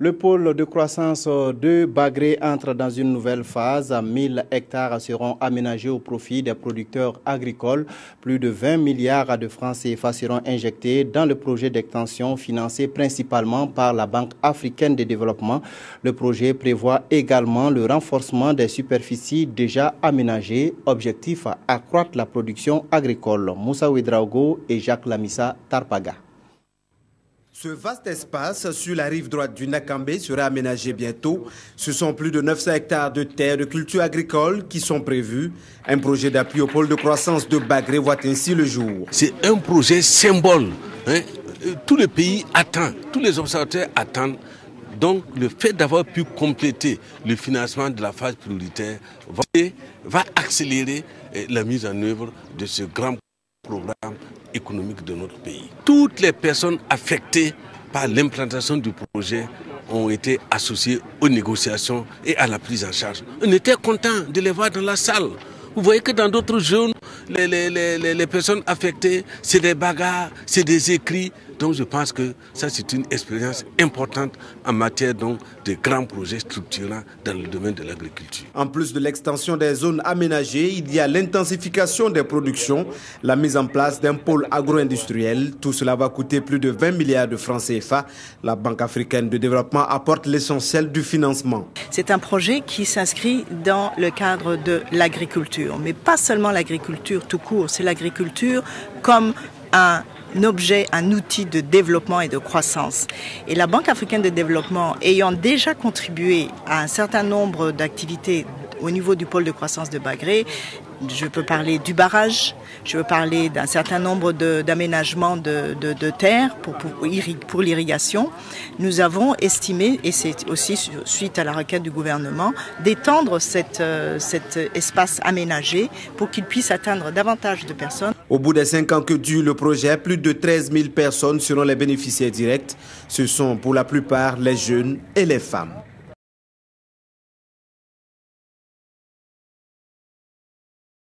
Le pôle de croissance de Bagré entre dans une nouvelle phase. 1000 hectares seront aménagés au profit des producteurs agricoles. Plus de 20 milliards de francs CFA seront injectés dans le projet d'extension financé principalement par la Banque africaine de développement. Le projet prévoit également le renforcement des superficies déjà aménagées. Objectif à accroître la production agricole. Moussa Ouedraogo et Jacques Lamissa Tarpaga. Ce vaste espace sur la rive droite du Nakambé sera aménagé bientôt. Ce sont plus de 900 hectares de terres de culture agricole qui sont prévus. Un projet d'appui au pôle de croissance de Bagré voit ainsi le jour. C'est un projet symbole. Tout le pays attend, tous les observateurs attendent. Donc le fait d'avoir pu compléter le financement de la phase prioritaire va accélérer la mise en œuvre de ce grand programme économique de notre pays. Toutes les personnes affectées par l'implantation du projet ont été associées aux négociations et à la prise en charge. On était content de les voir dans la salle. Vous voyez que dans d'autres zones, les personnes affectées, c'est des bagarres, c'est des écrits. Donc je pense que ça c'est une expérience importante en matière donc, de grands projets structurants dans le domaine de l'agriculture. En plus de l'extension des zones aménagées, il y a l'intensification des productions, la mise en place d'un pôle agro-industriel. Tout cela va coûter plus de 20 milliards de francs CFA. La Banque africaine de développement apporte l'essentiel du financement. C'est un projet qui s'inscrit dans le cadre de l'agriculture, mais pas seulement l'agriculture tout court, c'est l'agriculture comme un objet, un outil de développement et de croissance. Et la Banque africaine de développement, ayant déjà contribué à un certain nombre d'activités au niveau du pôle de croissance de Bagré, je peux parler du barrage, je veux parler d'un certain nombre d'aménagements de terres pour l'irrigation. Nous avons estimé, et c'est aussi suite à la requête du gouvernement, d'étendre cet espace aménagé pour qu'il puisse atteindre davantage de personnes. Au bout des 5 ans que dure le projet, plus de 13 000 personnes seront les bénéficiaires directs. Ce sont pour la plupart les jeunes et les femmes.